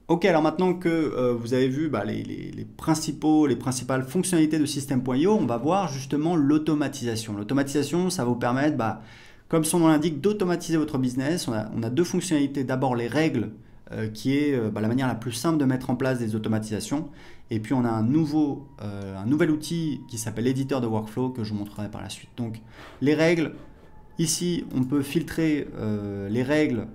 Ok, alors maintenant que vous avez vu bah, les principales fonctionnalités de System.io, on va voir justement l'automatisation. L'automatisation, ça va vous permettre, bah, comme son nom l'indique, d'automatiser votre business. On a deux fonctionnalités. D'abord les règles, qui est bah, la manière la plus simple de mettre en place des automatisations. Et puis on a un nouvel outil qui s'appelle l'éditeur de workflow que je vous montrerai par la suite. Donc les règles, ici on peut filtrer les règles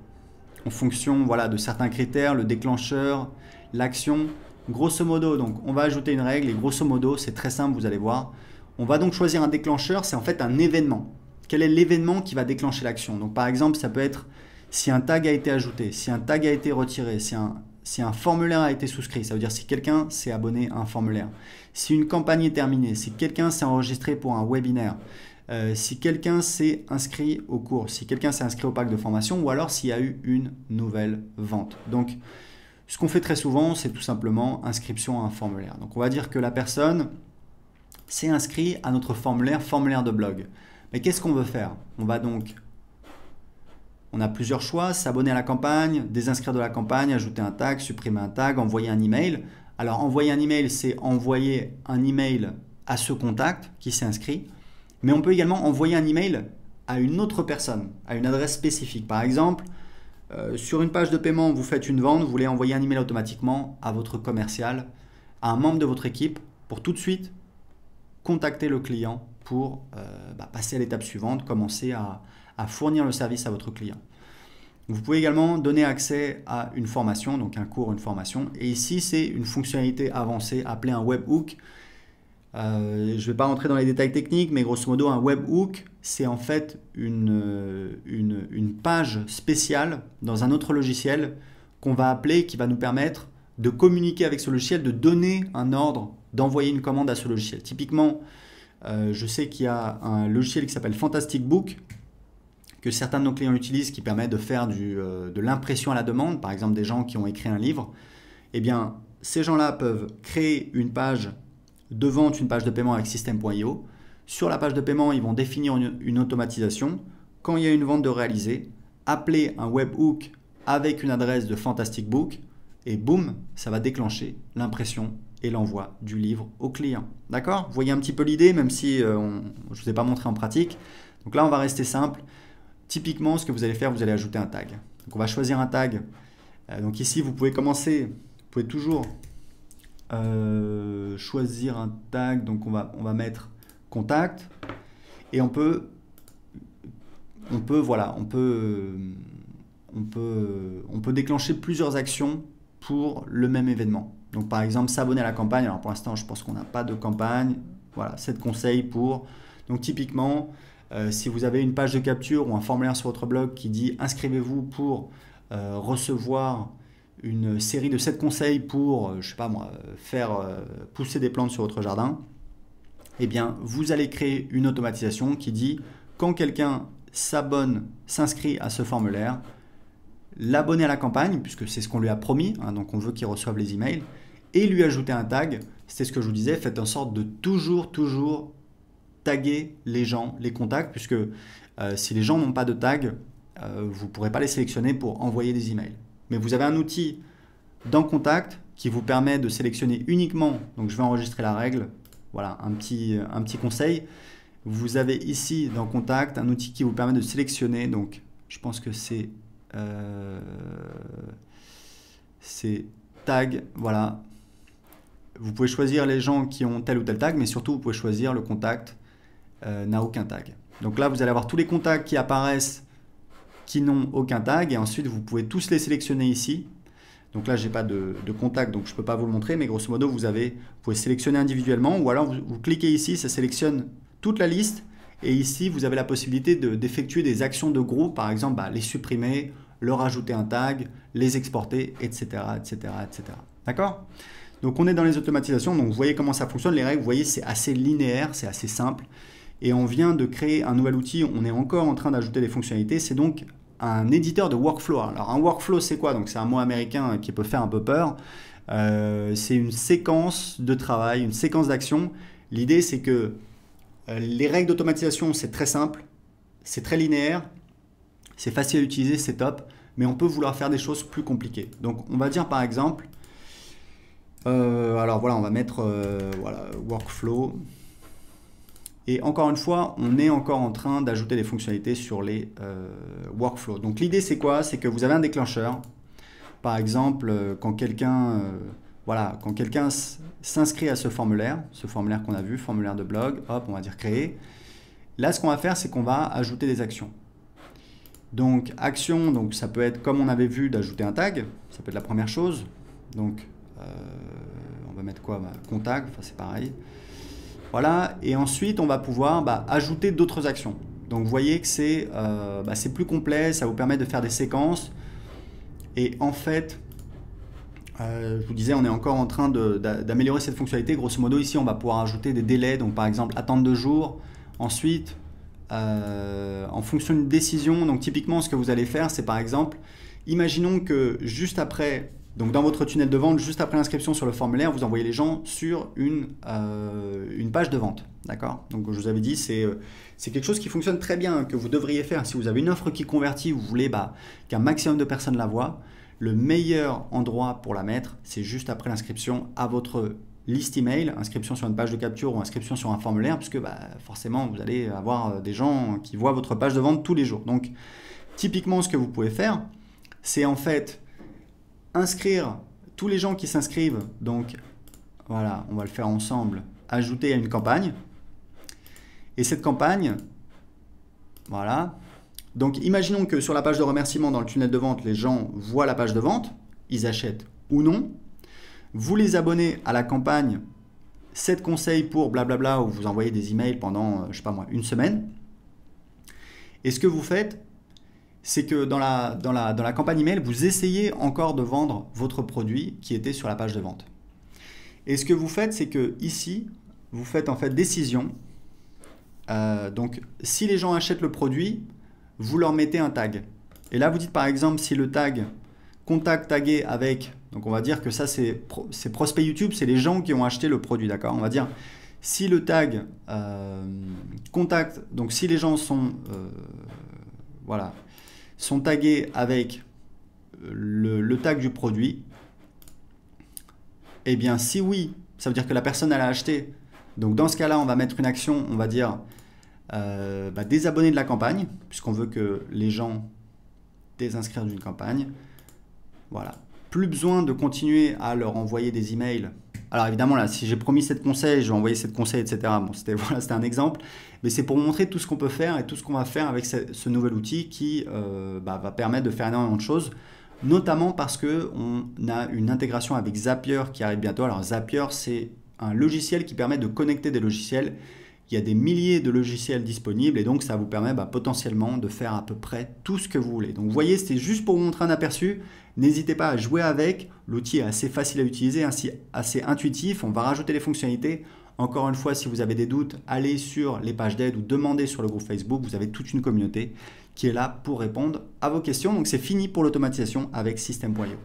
en fonction voilà, de certains critères, le déclencheur, l'action. Grosso modo, donc on va ajouter une règle et grosso modo, c'est très simple, vous allez voir. On va donc choisir un déclencheur, c'est en fait un événement. Quel est l'événement qui va déclencher l'action? Donc par exemple, ça peut être si un tag a été ajouté, si un tag a été retiré, si un formulaire a été souscrit, ça veut dire si quelqu'un s'est abonné à un formulaire, si une campagne est terminée, si quelqu'un s'est enregistré pour un webinaire, si quelqu'un s'est inscrit au cours, si quelqu'un s'est inscrit au pack de formation ou alors s'il y a eu une nouvelle vente. Donc, ce qu'on fait très souvent, c'est tout simplement inscription à un formulaire. Donc, on va dire que la personne s'est inscrite à notre formulaire de blog. Mais qu'est-ce qu'on veut faire? On a plusieurs choix, s'abonner à la campagne, désinscrire de la campagne, ajouter un tag, supprimer un tag, envoyer un email. Alors, envoyer un email, c'est envoyer un email à ce contact qui s'est inscrit. Mais on peut également envoyer un email à une autre personne, à une adresse spécifique. Par exemple, sur une page de paiement, vous faites une vente, vous voulez envoyer un email automatiquement à votre commercial, à un membre de votre équipe, pour tout de suite contacter le client pour passer à l'étape suivante, commencer à fournir le service à votre client. Vous pouvez également donner accès à une formation, donc un cours, une formation. Et ici, c'est une fonctionnalité avancée appelée un webhook. Je ne vais pas rentrer dans les détails techniques, mais grosso modo, un webhook, c'est en fait une page spéciale dans un autre logiciel qu'on va appeler, qui va nous permettre de communiquer avec ce logiciel, de donner un ordre, d'envoyer une commande à ce logiciel. Typiquement, je sais qu'il y a un logiciel qui s'appelle Fantastic Book, que certains de nos clients utilisent, qui permet de faire de l'impression à la demande, par exemple des gens qui ont écrit un livre. Eh bien, ces gens-là peuvent créer une page de vente, une page de paiement avec System.io. Sur la page de paiement, ils vont définir une automatisation. Quand il y a une vente de réaliser, appeler un webhook avec une adresse de Fantastic Book et boum, ça va déclencher l'impression et l'envoi du livre au client. D'accord? Vous voyez un petit peu l'idée, même si je ne vous ai pas montré en pratique. Donc là, on va rester simple. Typiquement, ce que vous allez faire, vous allez ajouter un tag. Donc on va choisir un tag. Donc ici, vous pouvez commencer, vous pouvez toujours choisir un tag. Donc on va mettre contact et on peut déclencher plusieurs actions pour le même événement. Donc par exemple, s'abonner à la campagne. Alors pour l'instant, je pense qu'on n'a pas de campagne. Voilà, 7 conseils pour. Donc typiquement, si vous avez une page de capture ou un formulaire sur votre blog qui dit inscrivez-vous pour recevoir une série de 7 conseils pour, je sais pas moi, faire pousser des plantes sur votre jardin, eh bien, vous allez créer une automatisation qui dit quand quelqu'un s'abonne, s'inscrit à ce formulaire, l'abonner à la campagne, puisque c'est ce qu'on lui a promis, hein, donc on veut qu'il reçoive les emails, et lui ajouter un tag. C'était ce que je vous disais, faites en sorte de toujours taguer les gens, les contacts, puisque si les gens n'ont pas de tag, vous ne pourrez pas les sélectionner pour envoyer des emails. Mais vous avez un outil dans Contact qui vous permet de sélectionner uniquement, donc je vais enregistrer la règle, voilà un petit conseil. Vous avez ici dans Contact un outil qui vous permet de sélectionner, donc je pense que c'est tag, voilà. Vous pouvez choisir les gens qui ont tel ou tel tag, mais surtout vous pouvez choisir le contact n'a aucun tag. Donc là, vous allez avoir tous les contacts qui apparaissent qui n'ont aucun tag, et ensuite vous pouvez tous les sélectionner ici. Donc là, j'ai pas de contact, donc je ne peux pas vous le montrer, mais grosso modo, vous pouvez sélectionner individuellement, ou alors vous cliquez ici, ça sélectionne toute la liste, et ici, vous avez la possibilité d'effectuer des actions de groupe, par exemple, les supprimer, leur ajouter un tag, les exporter, etc. etc., etc. D'accord? Donc on est dans les automatisations, donc vous voyez comment ça fonctionne, les règles, vous voyez, c'est assez linéaire, c'est assez simple. Et on vient de créer un nouvel outil, on est encore en train d'ajouter des fonctionnalités, c'est donc un éditeur de workflow. Alors un workflow, c'est quoi? Donc c'est un mot américain qui peut faire un peu peur. C'est une séquence de travail, une séquence d'action. L'idée, c'est que les règles d'automatisation, c'est très simple, c'est très linéaire, c'est facile à utiliser, c'est top. mais on peut vouloir faire des choses plus compliquées. Donc on va dire par exemple, alors voilà, on va mettre voilà, workflow. Et encore une fois, on est encore en train d'ajouter des fonctionnalités sur les workflows. Donc l'idée c'est quoi? C'est que vous avez un déclencheur. Par exemple, quand quelqu'un voilà, quand quelqu'un s'inscrit à ce formulaire qu'on a vu, formulaire de blog, hop, on va dire créer. Là, ce qu'on va faire, c'est qu'on va ajouter des actions. Donc action, donc ça peut être comme on avait vu d'ajouter un tag, ça peut être la première chose. Donc on va mettre quoi? Contact, enfin c'est pareil. Voilà, et ensuite on va pouvoir ajouter d'autres actions. Donc vous voyez que c'est plus complet, ça vous permet de faire des séquences. Et en fait, je vous disais, on est encore en train d'améliorer cette fonctionnalité. Grosso modo, ici on va pouvoir ajouter des délais, donc par exemple attendre 2 jours. Ensuite, en fonction d'une décision, donc typiquement ce que vous allez faire, c'est par exemple, imaginons que juste après, donc dans votre tunnel de vente, juste après l'inscription sur le formulaire, vous envoyez les gens sur une page de vente. D'accord? Donc je vous avais dit, c'est quelque chose qui fonctionne très bien, que vous devriez faire. Si vous avez une offre qui convertit, vous voulez qu'un maximum de personnes la voient, le meilleur endroit pour la mettre, c'est juste après l'inscription à votre liste email, inscription sur une page de capture ou inscription sur un formulaire, puisque forcément vous allez avoir des gens qui voient votre page de vente tous les jours. Donc typiquement ce que vous pouvez faire, c'est en fait inscrire tous les gens qui s'inscrivent, donc voilà, on va le faire ensemble, ajouter à une campagne. Et cette campagne, voilà, donc imaginons que sur la page de remerciement dans le tunnel de vente, les gens voient la page de vente, ils achètent ou non. Vous les abonnez à la campagne 7 conseils pour blablabla, où vous envoyez des emails pendant, je sais pas moi, une semaine. Et ce que vous faites, c'est que dans la campagne email, vous essayez encore de vendre votre produit qui était sur la page de vente. Et ce que vous faites, c'est que ici, vous faites en fait décision. Donc, si les gens achètent le produit, vous leur mettez un tag. Et là, vous dites par exemple, si le tag contact tagué avec, donc on va dire que ça c'est prospect YouTube, c'est les gens qui ont acheté le produit, d'accord? On va dire, si le tag contact, donc si les gens sont, voilà, sont tagués avec le tag du produit, eh bien si oui, ça veut dire que la personne elle a acheté. Donc dans ce cas-là, on va mettre une action, on va dire désabonner de la campagne, puisqu'on veut que les gens désinscrivent d'une campagne. Voilà. Plus besoin de continuer à leur envoyer des emails. Alors évidemment là, si j'ai promis 7 conseils, je vais envoyer 7 conseils, etc. Bon, c'était un exemple, mais c'est pour vous montrer tout ce qu'on peut faire et tout ce qu'on va faire avec ce nouvel outil qui va permettre de faire énormément de choses, notamment parce qu'on a une intégration avec Zapier qui arrive bientôt. Alors Zapier, c'est un logiciel qui permet de connecter des logiciels. Il y a des milliers de logiciels disponibles et donc ça vous permet potentiellement de faire à peu près tout ce que vous voulez. Donc vous voyez, c'était juste pour vous montrer un aperçu. N'hésitez pas à jouer avec. L'outil est assez facile à utiliser, assez intuitif. On va rajouter les fonctionnalités. Encore une fois, si vous avez des doutes, allez sur les pages d'aide ou demandez sur le groupe Facebook. Vous avez toute une communauté qui est là pour répondre à vos questions. Donc c'est fini pour l'automatisation avec System.io.